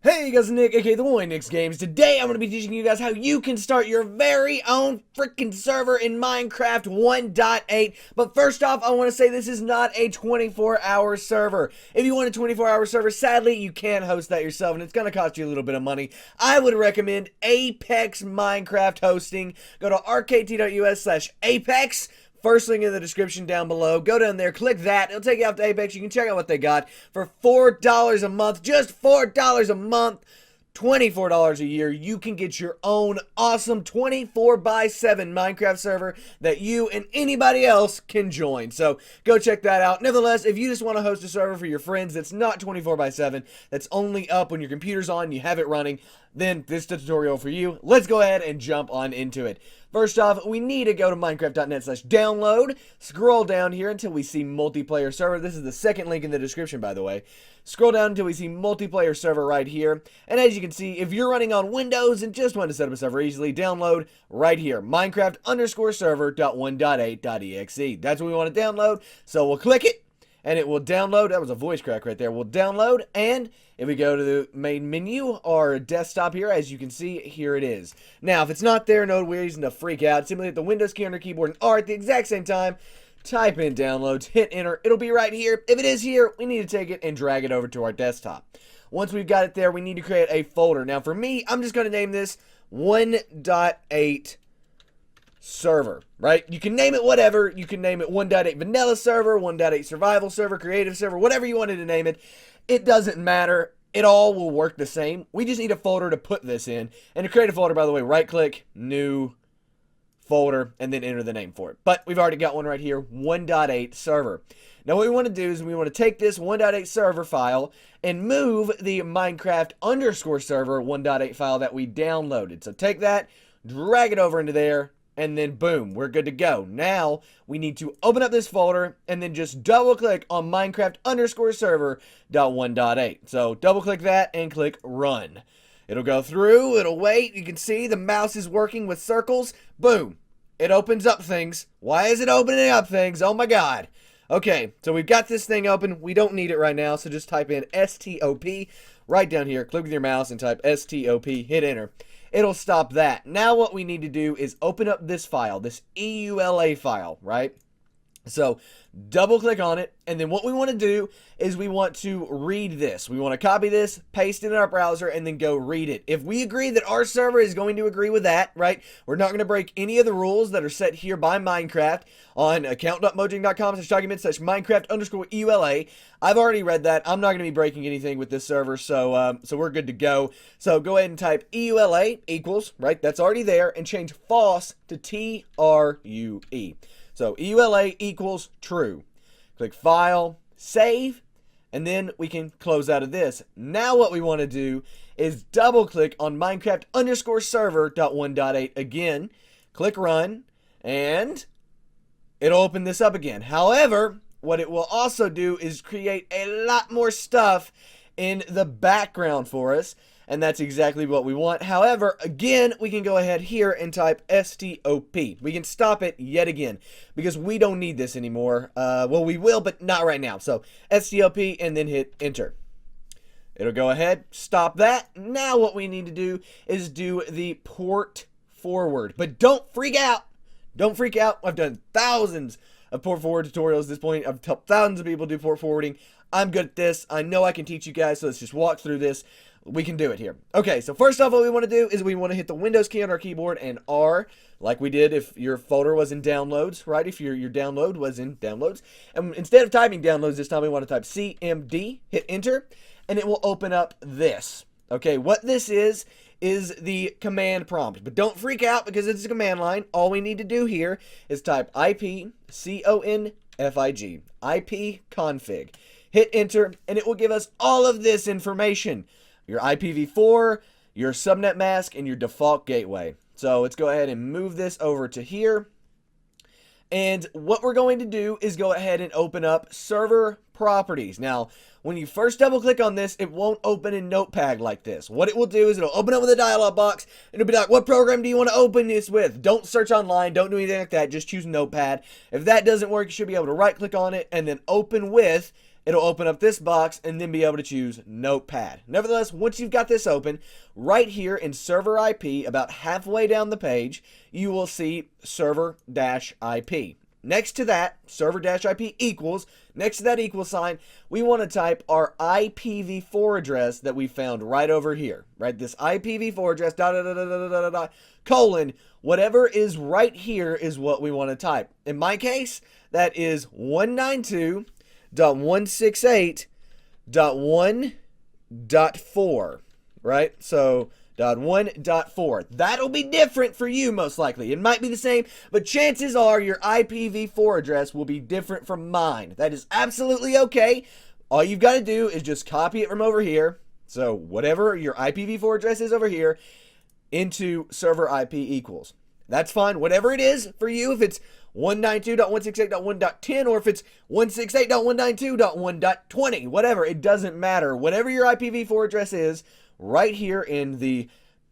Hey guys, Nick, aka the Boy Nick's Games. Today I'm going to be teaching you guys how you can start your very own freaking server in Minecraft 1.8. But first off, I want to say this is not a 24-hour server. If you want a 24-hour server, sadly, you can't host that yourself, and it's going to cost you a little bit of money. I would recommend Apex Minecraft hosting. Go to rkt.us/Apex. First link in the description down below. Go down there, click that. It'll take you out to Apex. You can check out what they got for $4 a month. Just $4 a month. $24 a year. You can get your own awesome 24/7 Minecraft server that you and anybody else can join. So go check that out. Nevertheless, if you just want to host a server for your friends that's not 24/7, that's only up when your computer's on and you have it running, then this is the tutorial for you. Let's go ahead and jump on into it. First off, we need to go to minecraft.net/download. Scroll down here until we see multiplayer server. This is the second link in the description, by the way. Scroll down until we see multiplayer server right here. And as you can see, if you're running on Windows and just want to set up a server easily, download right here, Minecraft_server.1.8.exe. That's what we want to download. So we'll click it and it will download. That was a voice crack right there. We'll download, and if we go to the main menu or desktop here, as you can see, here it is. Now, if it's not there, no reason to freak out. Simply hit the Windows key on your keyboard and R at the exact same time. Type in downloads, hit enter. It'll be right here. If it is here, we need to take it and drag it over to our desktop. Once we've got it there, we need to create a folder. Now, for me, I'm just going to name this 1.8 server, right? You can name it whatever. You can name it 1.8 vanilla server, 1.8 survival server, creative server, whatever you wanted to name it. It doesn't matter. It all will work the same. We just need a folder to put this in. And to create a folder, by the way, right click, new folder, and then enter the name for it. But we've already got one right here, 1.8 server. Now what we want to do is we want to take this 1.8 server file and move the Minecraft_server 1.8 file that we downloaded. So take that, drag it over into there, and then boom, we're good to go. Now we need to open up this folder and then just double click on Minecraft_server.1.8. So double click that and click run. It'll go through, it'll wait. You can see the mouse is working with circles. Boom. It opens up things. Why is it opening up things? Oh my god. Okay, so we've got this thing open. We don't need it right now, so just type in STOP right down here. Click with your mouse and type STOP, hit enter. It'll stop that. Now what we need to do is open up this file, this EULA file, right? So double click on it, and then what we want to do is we want to read this. We want to copy this, paste it in our browser, and then go read it. If we agree that our server is going to agree with that, right, we're not going to break any of the rules that are set here by Minecraft on account.mojang.com/documents/Minecraft_EULA. I've already read that. I'm not going to be breaking anything with this server, so we're good to go. So go ahead and type EULA equals, right, that's already there, and change false to TRUE. So EULA equals true. Click File, Save, and then we can close out of this. Now what we want to do is double click on Minecraft_server.1.8 again. Click Run, and it'll open this up again. However, what it will also do is create a lot more stuff in the background for us, and that's exactly what we want. However, again, we can go ahead here and type STOP. We can stop it yet again because we don't need this anymore. Well, we will, but not right now. So STOP and then hit enter. It'll go ahead, stop that. Now what we need to do is do the port forward. But don't freak out. Don't freak out. I've done thousands of port forward tutorials at this point. I've helped thousands of people do port forwarding. I'm good at this. I know I can teach you guys, so let's just walk through this. We can do it here. Okay, so first off, what we want to do is we want to hit the Windows key on our keyboard and R, like we did if your folder was in downloads, right? If your download was in downloads. And instead of typing downloads this time, we want to type CMD, hit enter, and it will open up this. Okay, what this is the command prompt. But don't freak out because it's a command line. All we need to do here is type IPCONFIG, IPconfig. Hit enter, and it will give us all of this information. Your IPv4, your subnet mask, and your default gateway. So let's go ahead and move this over to here. And what we're going to do is go ahead and open up server properties. Now, when you first double click on this, it won't open in Notepad like this. What it will do is it'll open up with a dialog box. It'll be like, what program do you want to open this with? Don't search online. Don't do anything like that. Just choose Notepad. If that doesn't work, you should be able to right click on it and then open with it'll open up this box and then be able to choose Notepad. Nevertheless, once you've got this open, right here in server IP, about halfway down the page, you will see server-IP. Next to that, server-IP equals, next to that equal sign, we want to type our IPv4 address that we found right over here, right? This IPv4 address, colon, whatever is right here is what we want to type. In my case, that is 192.168.1.4, right? So, .1.4. That'll be different for you, most likely. It might be the same, but chances are your IPv4 address will be different from mine. That is absolutely okay. All you've got to do is just copy it from over here. So whatever your IPv4 address is over here into server IP equals. That's fine. Whatever it is for you, if it's 192.168.1.10 or if it's 168.192.1.20, whatever, it doesn't matter. Whatever your IPv4 address is, right here in the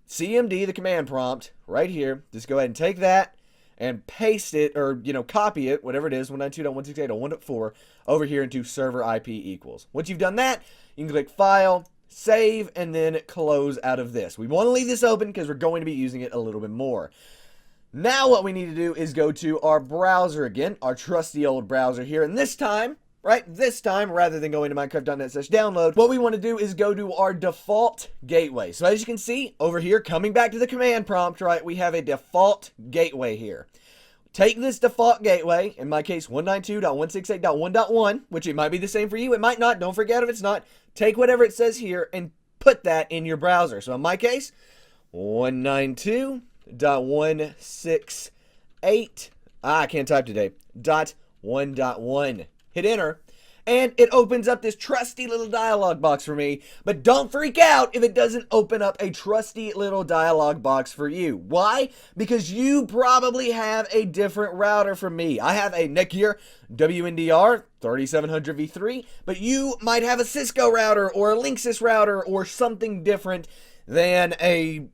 CMD, the command prompt, right here, just go ahead and take that and paste it, or, copy it, whatever it is, 192.168.1.4, over here into server IP equals. Once you've done that, you can click File, Save, and then close out of this. We want to leave this open because we're going to be using it a little bit more. Now what we need to do is go to our browser again, our trusty old browser here, and this time, rather than going to minecraft.net/download, what we want to do is go to our default gateway. So as you can see over here, coming back to the command prompt, right, we have a default gateway here. Take this default gateway, in my case 192.168.1.1, which it might be the same for you, it might not, don't forget if it's not. Take whatever it says here and put that in your browser. So in my case, 192.168, I can't type today, .1.1. Hit enter, and it opens up this trusty little dialog box for me. But don't freak out if it doesn't open up a trusty little dialog box for you. Why? Because you probably have a different router from me. I have a Netgear WNDR 3700V3, but you might have a Cisco router or a Linksys router or something different than a,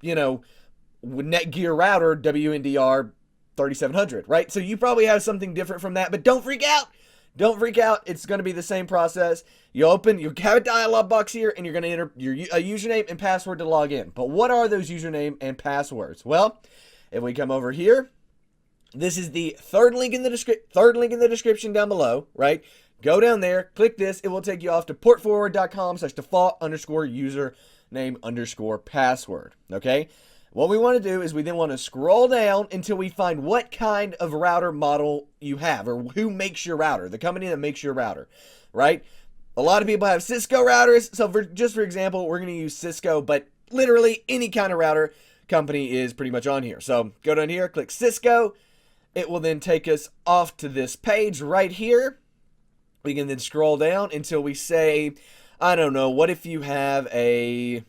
Netgear router WNDR 3700, right? So you probably have something different from that, but don't freak out. Don't freak out. It's going to be the same process. You have a dialog box here, and you're going to enter your username and password to log in. But what are those username and passwords? Well, if we come over here, this is the third link in the description down below, right? Go down there, click this. It will take you off to portforward.com/default_username_password. Okay. What we want to do is we then want to scroll down until we find what kind of router model you have, or who makes your router, the company that makes your router, right? A lot of people have Cisco routers, so for example, we're going to use Cisco, but literally any kind of router company is pretty much on here. So go down here, click Cisco. It will then take us off to this page right here. We can then scroll down until we say, I don't know, what if you have a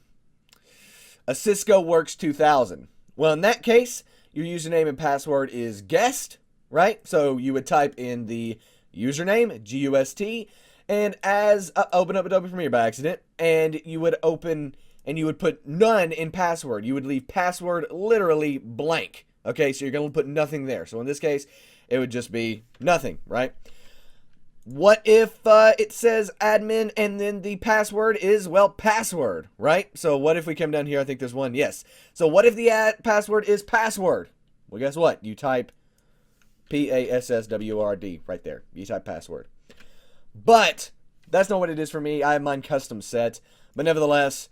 Cisco Works 2000. Well, in that case, your username and password is guest, right? So you would type in the username, GUST, and open up Adobe Premiere by accident, and you would put none in password. You would leave password literally blank. Okay, so you're going to put nothing there. So in this case, it would just be nothing, right? What if it says admin and then the password is, well, password, right? So what if we come down here? I think there's one. Yes. So what if the password is password? Well, guess what? You type PASSWORD right there. You type password. But that's not what it is for me. I have mine custom set. But nevertheless,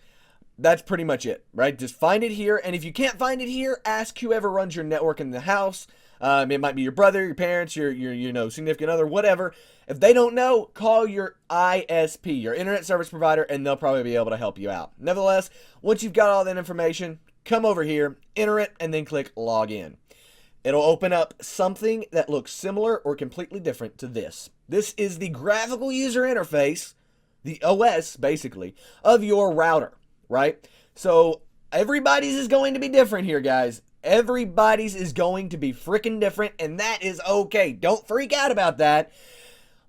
that's pretty much it, right? Just find it here. And if you can't find it here, ask whoever runs your network in the house. It might be your brother, your parents, your significant other, whatever. If they don't know, call your ISP, your internet service provider, and they'll probably be able to help you out. Nevertheless, once you've got all that information, come over here, enter it, and then click Login. It'll open up something that looks similar or completely different to this. This is the graphical user interface, the OS, basically, of your router, right? So everybody's is going to be different here, guys. Everybody's is going to be freaking different, and that is okay. Don't freak out about that.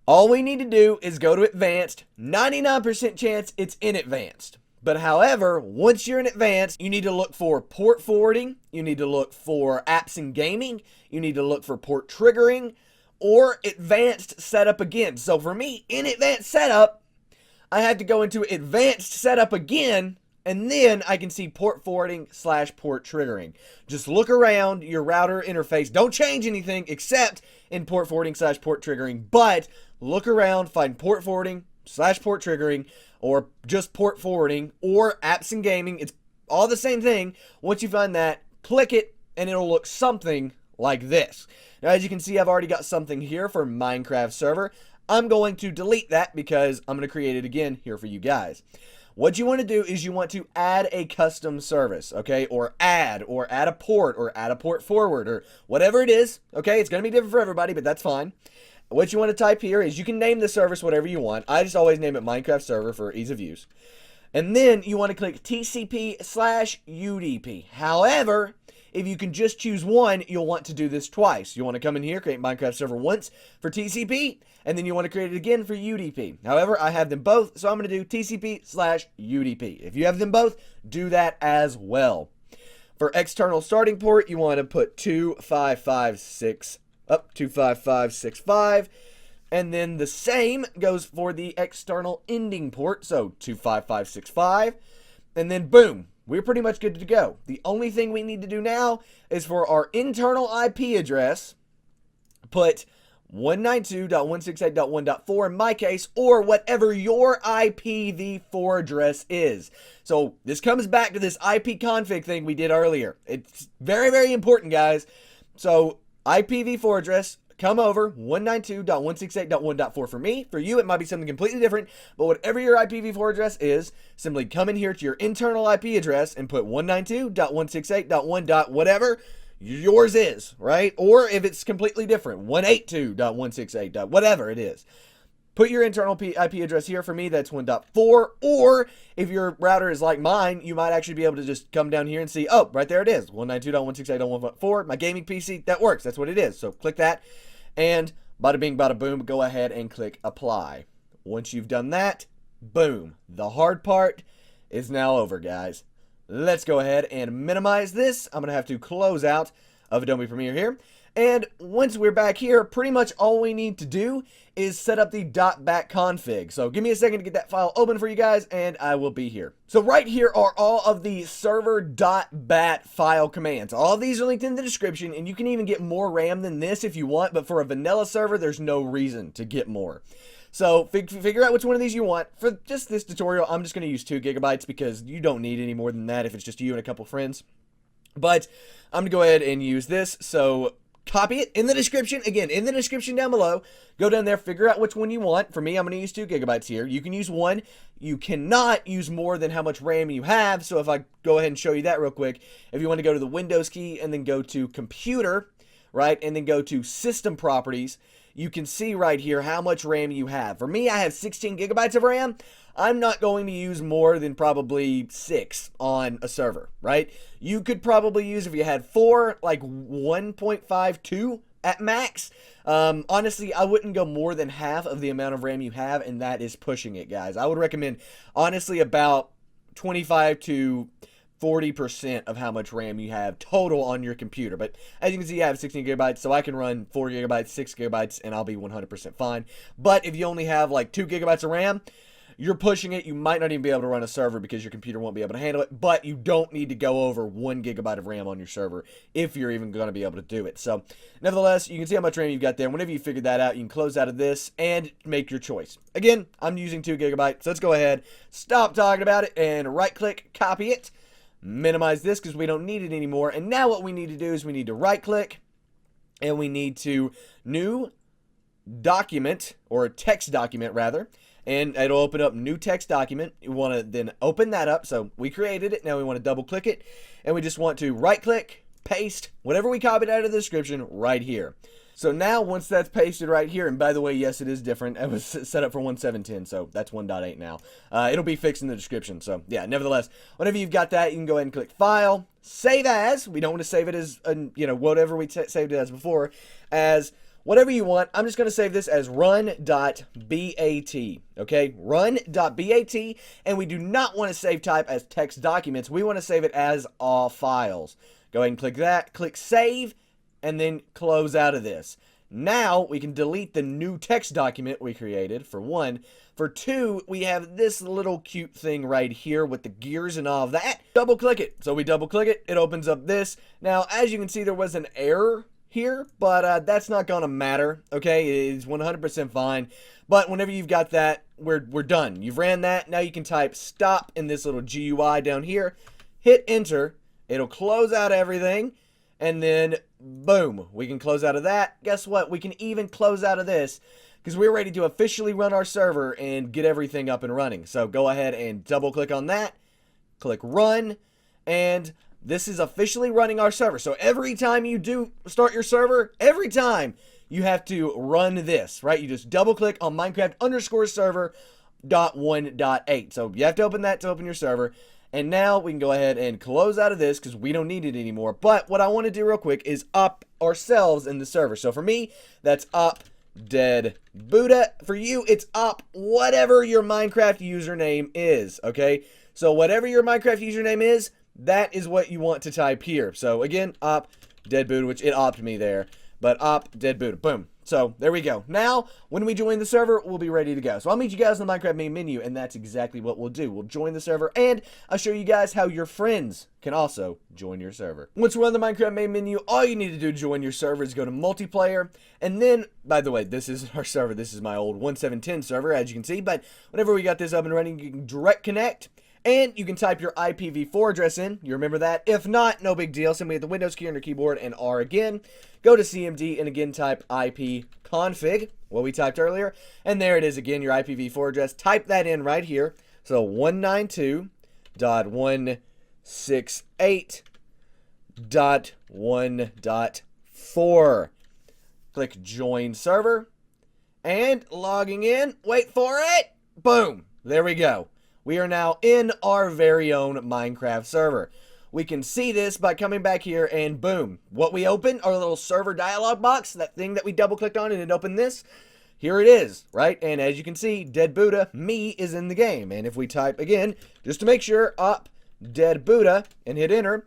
All we need to do is go to advanced. 99% chance it's in advanced. But however, once you're in advanced, you need to look for port forwarding. You need to look for apps and gaming. You need to look for port triggering or advanced setup again. So for me, in advanced setup, I have to go into advanced setup again, and then I can see port forwarding / port triggering. Just look around your router interface. Don't change anything except in port forwarding / port triggering, but look around, find port forwarding / port triggering, or just port forwarding, or apps and gaming. It's all the same thing. Once you find that, click it, and it'll look something like this. Now, as you can see, I've already got something here for Minecraft server. I'm going to delete that because I'm going to create it again here for you guys. What you want to do is you want to add a custom service, okay? Or add a port, or add a port forward, or whatever it is, okay? It's going to be different for everybody, but that's fine. What you want to type here is you can name the service whatever you want. I just always name it Minecraft server for ease of use. And then you want to click TCP / UDP. However, if you can just choose one, you'll want to do this twice. You want to come in here, create Minecraft server once for TCP, and then you want to create it again for UDP. However, I have them both, so I'm going to do TCP / UDP. If you have them both, do that as well. For external starting port, you want to put 25565, and then the same goes for the external ending port, so 25565, and then boom, we're pretty much good to go. The only thing we need to do now is for our internal IP address, put 192.168.1.4 in my case, or whatever your IPv4 address is. So this comes back to this IP config thing we did earlier. It's very, very important, guys. So IPv4 address, come over 192.168.1.4 for me. For you, it might be something completely different, but whatever your IPv4 address is, simply come in here to your internal IP address and put 192.168.1. Whatever yours is, right? Or if it's completely different, 182.168. Whatever it is. Put your internal IP address here. For me, that's 1.4. Or if your router is like mine, you might actually be able to just come down here and see, oh, right there it is, 192.168.1.4. My gaming PC, that works. That's what it is. So click that, and bada bing, bada boom, go ahead and click apply. Once you've done that, boom. The hard part is now over, guys. Let's go ahead and minimize this. I'm going to have to close out of Adobe Premiere here. And once we're back here, pretty much all we need to do is set up the .bat config. So give me a second to get that file open for you guys, and I will be here. So right here are all of the server.bat file commands. All of these are linked in the description, and you can even get more RAM than this if you want, but for a vanilla server, there's no reason to get more. So figure out which one of these you want. For just this tutorial, I'm just going to use 2 gigabytes because you don't need any more than that if it's just you and a couple friends. But I'm going to go ahead and use this. So copy it in the description. Again, in the description down below. Go down there, figure out which one you want. For me, I'm going to use 2 gigabytes here. You can use 1. You cannot use more than how much RAM you have. So if I go ahead and show you that real quick, if you want to go to the Windows key and then go to Computer, right, and then go to System Properties, you can see right here how much RAM you have. For me, I have 16 gigabytes of RAM. I'm not going to use more than probably 6 on a server, right? You could probably use, if you had 4, like 1.52 at max. Honestly, I wouldn't go more than half of the amount of RAM you have, and that is pushing it, guys. I would recommend, honestly, about 25 to 40% of how much RAM you have total on your computer. But as you can see, I have 16 gigabytes, so I can run 4 gigabytes, 6 gigabytes, and I'll be 100% fine. But if you only have like 2 gigabytes of RAM, you're pushing it. You might not even be able to run a server because your computer won't be able to handle it, but you don't need to go over 1 gigabyte of RAM on your server if you're even going to be able to do it. So nevertheless, you can see how much RAM you've got there. Whenever you figure that out, you can close out of this and make your choice. Again, I'm using 2 gigabytes, so let's go ahead, stop talking about it, and right click, copy it. Minimize this because we don't need it anymore. And now what we need to do is we need to right click and we need to new document, or text document rather, and it'll open up new text document. You want to then open that up. So we created it. Now we want to double click it, and we just want to right click, paste whatever we copied out of the description right here. So now once that's pasted right here, and by the way, yes, it is different. It was set up for 1.7.10, so that's 1.8 now. It'll be fixed in the description. So yeah, nevertheless, whenever you've got that, you can go ahead and click File, Save As. We don't want to save it as, whatever we saved it as before, as whatever you want. I'm just going to save this as run.bat, okay? Run.bat, and we do not want to save type as text documents. We want to save it as all files. Go ahead and click that, click Save, and then close out of this. Now we can delete the new text document we created, for one. For 2, we have this little cute thing right here with the gears and all of that. Double click it. So we double click it, it opens up this. Now, as you can see, there was an error here, but that's not gonna matter, okay? It's 100% fine. But whenever you've got that, we're done. You've ran that. Now you can type stop in this little GUI down here. Hit enter. It'll close out everything. And then, boom, we can close out of that. Guess what? We can even close out of this because we're ready to officially run our server and get everything up and running. So go ahead and double click on that. Click run. And this is officially running our server. So every time you do start your server, every time you have to run this, right? You just double click on Minecraft_server.1.8. So you have to open that to open your server. And now we can go ahead and close out of this because we don't need it anymore. But what I want to do real quick is up ourselves in the server. So for me, that's up dead Buddha. For you, it's up whatever your Minecraft username is, okay? So whatever your Minecraft username is, that is what you want to type here. So again, op dead Buddha, which it opted me there, but op dead Buddha, boom. So there we go. Now, when we join the server, we'll be ready to go. So I'll meet you guys in the Minecraft main menu, and that's exactly what we'll do. We'll join the server, and I'll show you guys how your friends can also join your server. Once we're on the Minecraft main menu, all you need to do to join your server is go to multiplayer, and then, by the way, this is our server. This is my old 1710 server, as you can see, but whenever we got this up and running, you can direct connect. And you can type your IPv4 address in. You remember that? If not, no big deal. Simply hit the Windows key on your keyboard and R again. Go to CMD and again type ipconfig, what we typed earlier. And there it is again, your IPv4 address. Type that in right here. So 192.168.1.4. Click join server. And logging in. Wait for it. Boom. There we go. We are now in our very own Minecraft server. We can see this by coming back here and boom. What we open, our little server dialog box, that thing that we double clicked on and it opened this. Here it is, right? And as you can see, dead Buddha, me, is in the game. And if we type again, just to make sure, op dead Buddha and hit enter,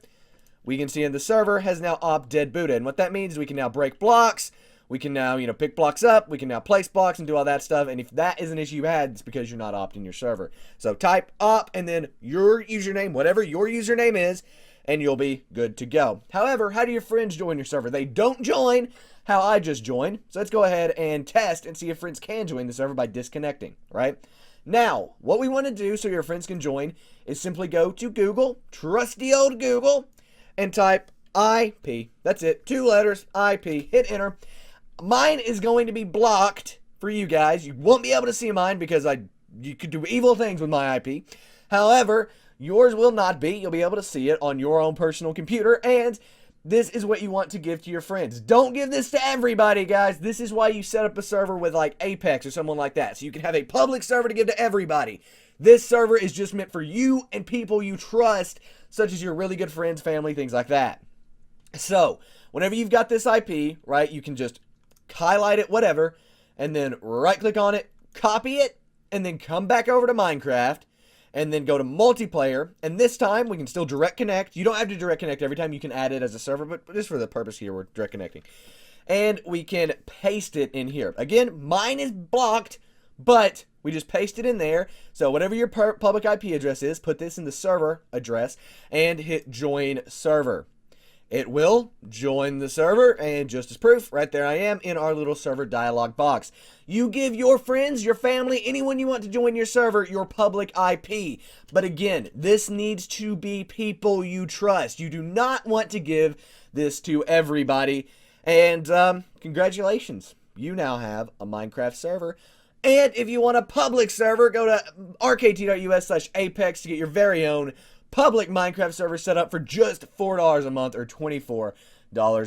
we can see in the server has now op dead Buddha. And what that means is we can now break blocks. We can now, pick blocks up. We can now place blocks and do all that stuff. And if that is an issue you had, it's because you're not opting your server. So type op and then your username, whatever your username is, and you'll be good to go. However, how do your friends join your server? They don't join how I just joined. So let's go ahead and test and see if friends can join the server by disconnecting, right? Now, what we want to do so your friends can join is simply go to Google, trusty old Google, and type IP. That's it. 2 letters, IP. Hit enter. Mine is going to be blocked for you guys. You won't be able to see mine because you could do evil things with my IP. However, yours will not be. You'll be able to see it on your own personal computer, and this is what you want to give to your friends. Don't give this to everybody, guys. This is why you set up a server with like Apex or someone like that, so you can have a public server to give to everybody. This server is just meant for you and people you trust, such as your really good friends, family, things like that. So, whenever you've got this IP, right, you can just highlight it, whatever, and then right click on it, copy it, and then come back over to Minecraft, and then go to multiplayer, and this time we can still direct connect. You don't have to direct connect every time. You can add it as a server, but just for the purpose here, we're direct connecting. And we can paste it in here. Again, mine is blocked, but we just paste it in there. So whatever your public IP address is, put this in the server address, and hit join server. It will join the server, and just as proof, right there I am in our little server dialog box. You give your friends, your family, anyone you want to join your server, your public IP. But again, this needs to be people you trust. You do not want to give this to everybody. And congratulations, you now have a Minecraft server. And if you want a public server, go to rkt.us/apex to get your very own public Minecraft server set up for just $4 a month or $24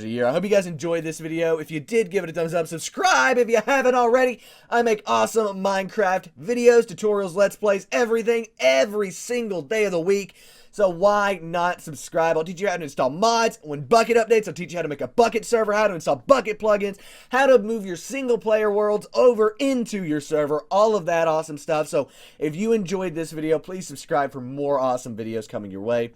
a year. I hope you guys enjoyed this video. If you did, give it a thumbs up. Subscribe if you haven't already. I make awesome Minecraft videos, tutorials, let's plays, everything, every single day of the week. So why not subscribe? I'll teach you how to install mods. When Bucket updates, I'll teach you how to make a Bucket server, how to install Bucket plugins, how to move your single player worlds over into your server, all of that awesome stuff. So if you enjoyed this video, please subscribe for more awesome videos coming your way.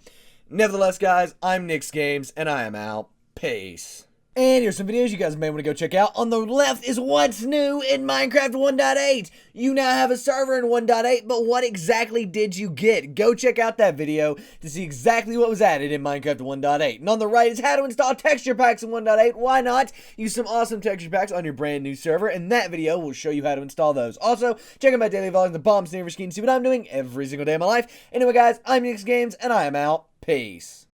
Nevertheless, guys, I'm Nix Games, and I am out. Peace. And here's some videos you guys may want to go check out. On the left is what's new in Minecraft 1.8. You now have a server in 1.8, but what exactly did you get? Go check out that video to see exactly what was added in Minecraft 1.8. And on the right is how to install texture packs in 1.8. Why not? Use some awesome texture packs on your brand new server, and that video will show you how to install those. Also, check out my daily vlogs, the bomb sneaker scheme, to see what I'm doing every single day of my life. Anyway, guys, I'm Xgames, and I am out. Peace.